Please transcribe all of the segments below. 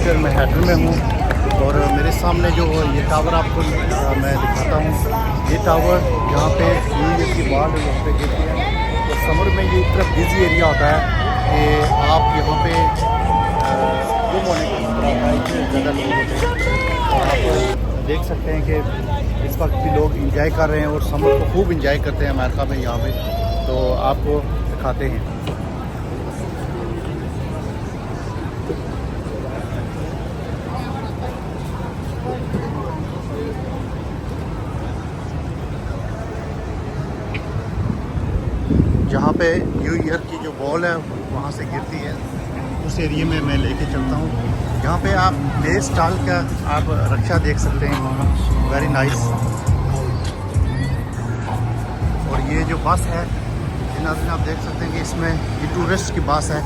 Square Manhattan में हूँ और मेरे सामने जो ये टावर आपको मैं दिखाता हूँ, ये टावर यहाँ पे न्यू ईयर की बाढ़ यहाँ पे गिरती है। तो समर में ये इतना बिजी एरिया होता है कि आप यहाँ पे गुम होने का खतरा होता है, इतने ज़्यादा लोग होते हैं। तो आप देख सकते हैं कि इस वक्त भी लोग इंजॉय कर रहे हैं और समर को खूब इंजॉय करते हैं अमेरिका में यहाँ पे। तो आपको दिखाते हैं। जहाँ पे न्यू ईयर की जो बॉल है वहाँ से गिरती है, उस एरिया में मैं लेके चलता हूँ। यहाँ पे आप प्ले स्टाइल का आप रक्षा देख सकते हैं, वेरी नाइस। और ये जो बस है नाज़रीन आप देख सकते हैं कि इसमें ये टूरिस्ट की बस है,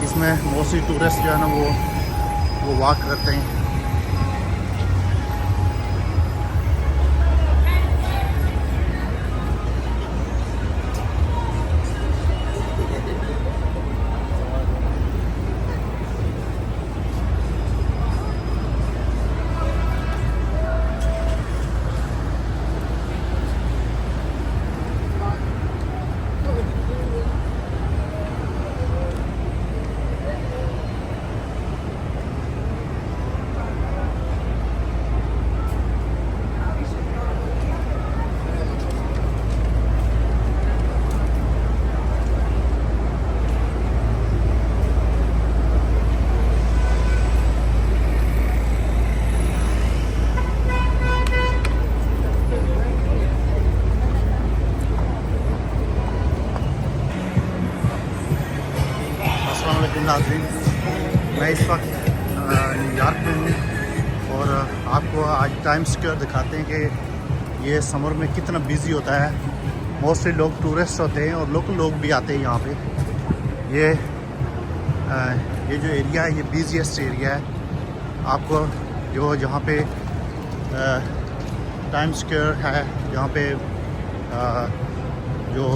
इसमें मोस्टली टूरिस्ट जो है ना वो वॉक करते हैं। नाज़रीन, मैं इस वक्त न्यूयॉर्क में हूँ और आपको आज टाइम स्क्वायर दिखाते हैं कि ये समर में कितना बिज़ी होता है। मोस्टली लोग टूरिस्ट होते हैं और लोकल लोग भी आते हैं यहाँ पे। ये जो एरिया है ये बिज़ीएस्ट एरिया है। आपको जो जहाँ पे टाइम स्क्वायर है, जहाँ पे जो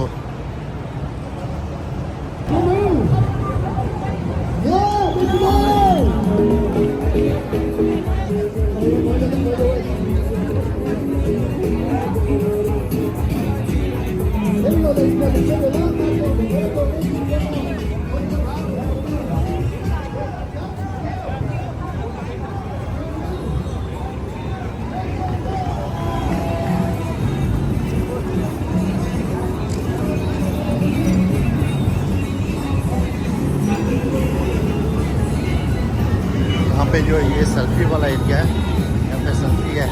यहाँ पे जो ये सेल्फी वाला एरिया है, यहाँ पे सेल्फी है।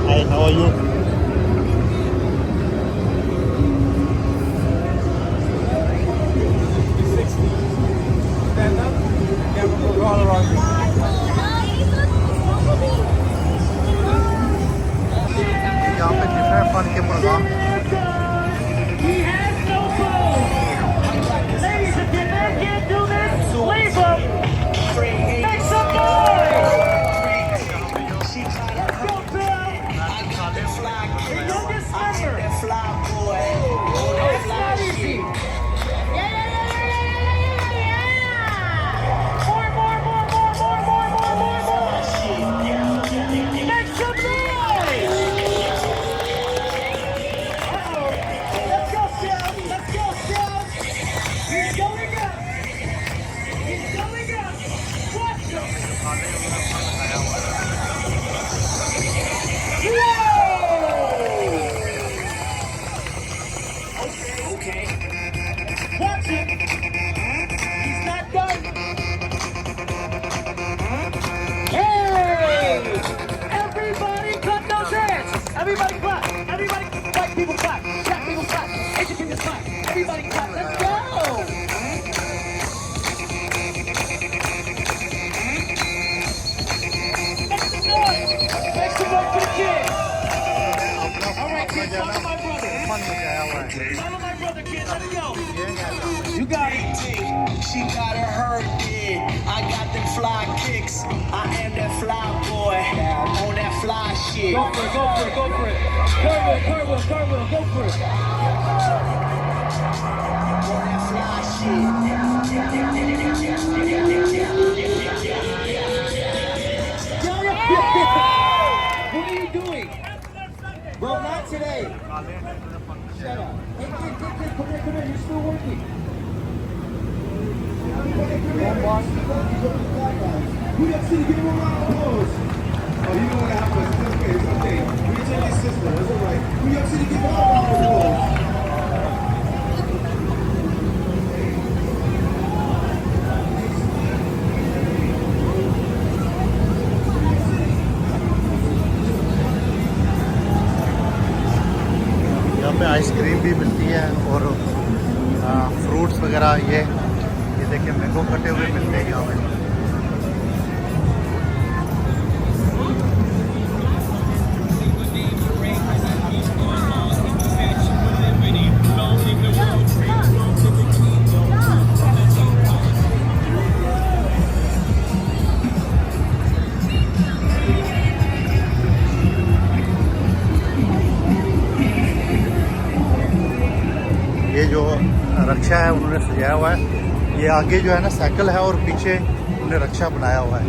Hi, how are you? यहाँ पे डिफरेंट फन के programme Everybody clap! Everybody, white people clap! Black people clap! Asian people clap! Everybody clap! Let's go! Make some noise! Make some noise for the kids! All right, kids, talk to my brother. Fun मचाया हुआ है। Follow my brother, kid. Let it go. ये है You got it. She got her hurt, yeah. I got them fly kicks. I am that fly boy on that fly shit. Go for it, go for it, go for it. Cartwheel, cartwheel, cartwheel, go for it. On that fly shit. What are you doing? Bro, not today. Shut up. Hey, kid, come here, you're still working. Who you see? Give him a round of applause. Oh, you know what happened? It's okay, it's okay. We told his sister, it's all right. Who you see? Give him a round of applause. यहाँ पे ice cream भी मिलती है और fruits वगैरह। ये देखिए mango कटे हुए मिलते हैं यहाँ पे। ये जो रक्षा है उन्होंने सजाया हुआ है। ये आगे जो है ना साइकिल है और पीछे उन्होंने रक्षा बनाया हुआ है।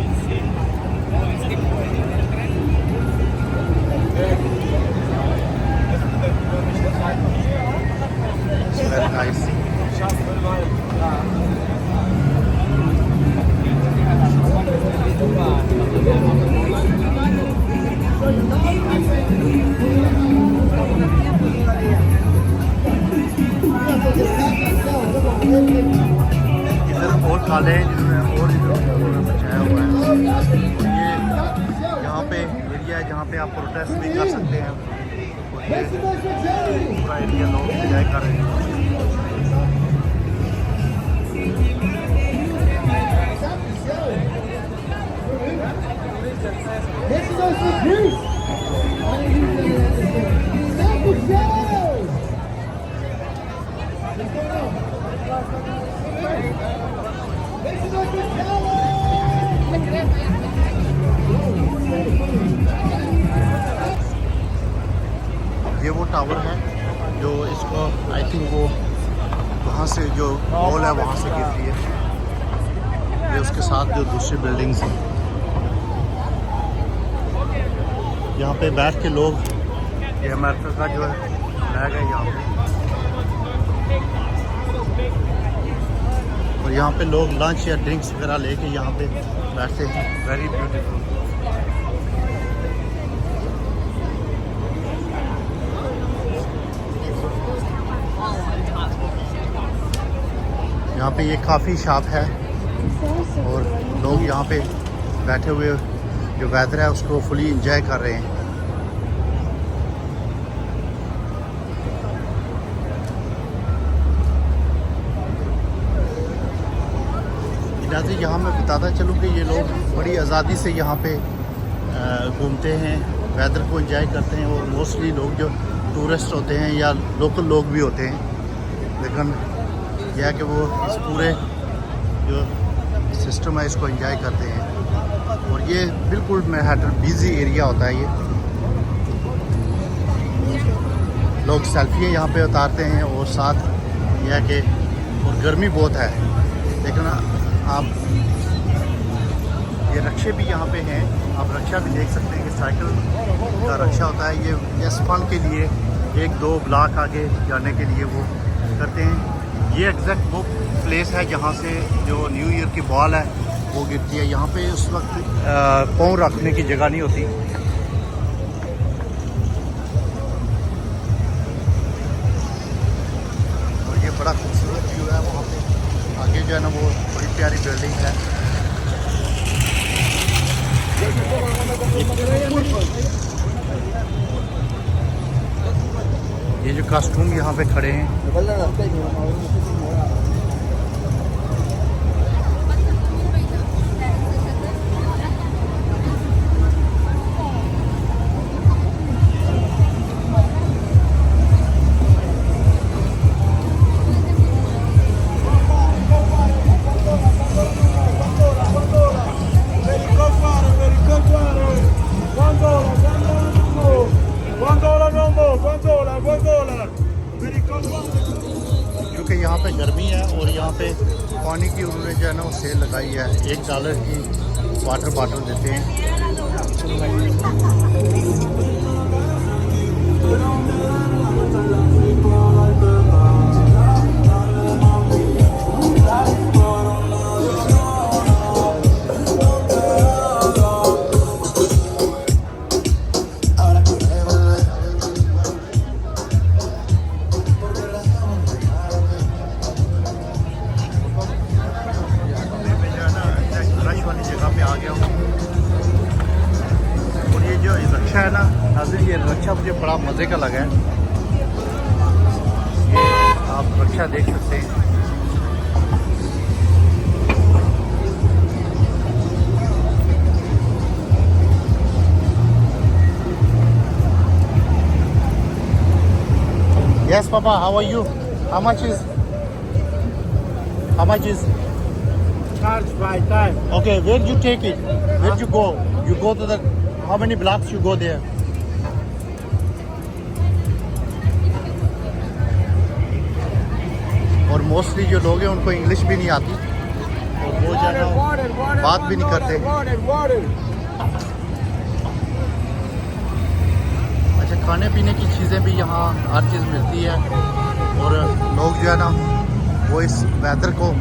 Very nice. इधर और काले हैं जिन्होंने और बचाया हुआ है। ये यहाँ पे एरिया है जहाँ पे आप प्रोटेस्ट भी कर सकते हैं। और ये पूरा एरिया लोग एंजॉय कर रहे हैं। ये वो टावर है जो इसको आई थिंक वो वहाँ से जो वॉल है वहाँ से गिरती है। ये उसके साथ जो दूसरी बिल्डिंग्स हैं यहाँ पे बैठ के लोग, ये अमेरिका का जो है फ्लैग है यहाँ पे, और यहाँ पे लोग लंच या ड्रिंक्स वगैरह लेके यहाँ पे बैठते हैं। Very beautiful. यहाँ पे ये काफ़ी शॉप है और लोग यहाँ पे बैठे हुए जो वेदर है उसको फुली एंजॉय कर रहे हैं। लिहाजा यहाँ मैं बताता चलूँ कि ये लोग बड़ी आज़ादी से यहाँ पे घूमते हैं, वेदर को एंजॉय करते हैं। और मोस्टली लोग जो टूरिस्ट होते हैं या लोकल लोग भी होते हैं, लेकिन यह है कि वो इस पूरे जो सिस्टम है इसको एंजॉय करते हैं। और ये बिल्कुल मैनहट्टन बिजी एरिया होता है। ये लोग सेल्फी यहाँ पे उतारते हैं और साथ यह है कि और गर्मी बहुत है, लेकिन आप ये रक्षे भी यहाँ पे हैं। आप रक्षा भी देख सकते हैं कि साइकिल का रक्षा होता है। ये जस्ट फन के लिए 1-2 ब्लॉक आगे जाने के लिए वो करते हैं। ये एग्जैक्ट वो प्लेस है जहाँ से जो न्यू ईयर की बॉल है वो गिरती है। यहाँ पे उस वक्त पाँव रखने की जगह नहीं होती। और ये बड़ा खूबसूरत व्यू है। वहाँ पे आगे जो है ना वो बड़ी प्यारी बिल्डिंग है। ये जो कास्ट्यूम यहाँ पे खड़े हैं, और यहाँ पे पानी की उन्होंने जो है ना वो सेल लगाई है, $1 की वाटर बॉटल देते हैं। रश वाली जगह पे आ गया हूँ और ये जो रक्षा है ना नाज़रीन, ये रक्षा मुझे बड़ा मज़े का लगा है। ये आप रक्षा देख सकते हैं। Yes, Papa, how are you? How much is? Charge by time. Okay, where you take it? Where you go? You go to the, how many blocks you go there? और मोस्टली जो लोग हैं उनको इंग्लिश भी नहीं आती और वो जो है ना बात भी नहीं करते। अच्छा, खाने पीने की चीज़ें भी यहाँ हर चीज़ मिलती है और लोग जो है ना वो इस वेदर को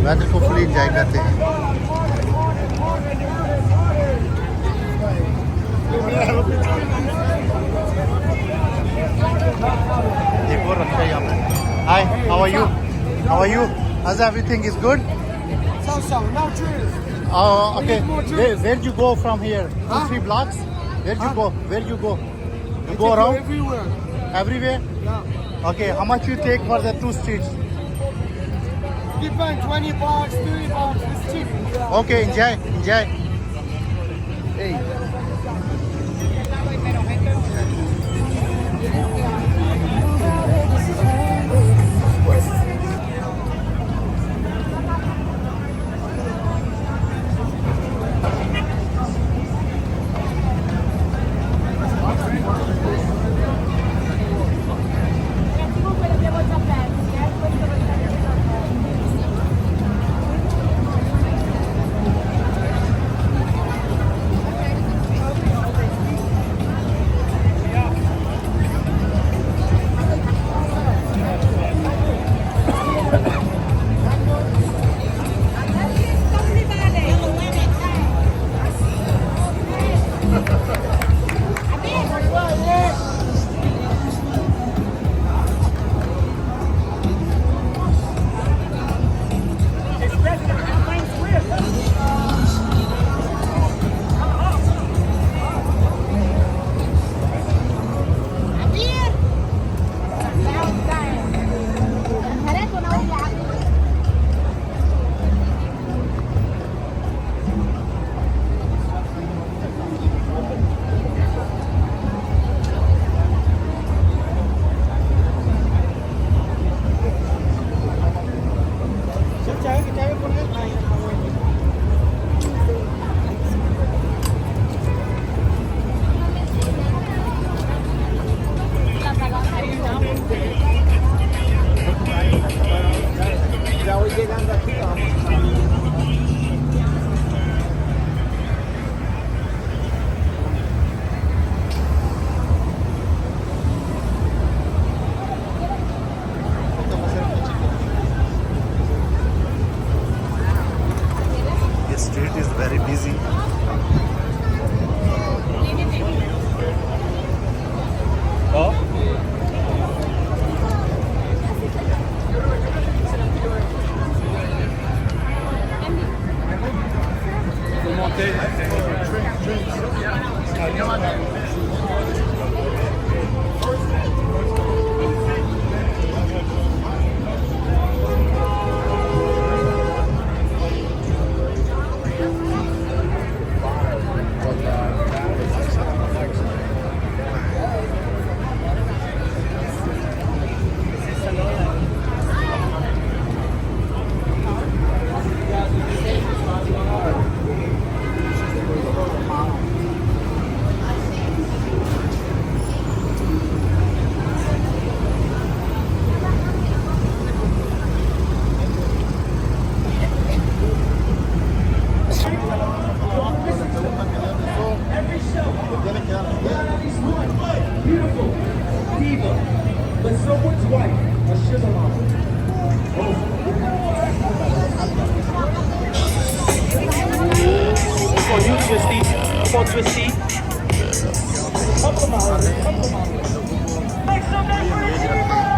फुल इंजॉय करते हैं। एक और रखा है यहाँ पे। Hi, how are you? How are you? How's everything is good? So, no cheers. Okay. Where you go from here? 2-3 blocks? Where you go? You go around? Everywhere. Everywhere? Yeah. Okay, how much you take for the 2 streets? Depend, $20, $30. It's cheap. Okay, enjoy. Hey. very busy. twisty. Come on, twisty. Come on, ये मेज रखते हैं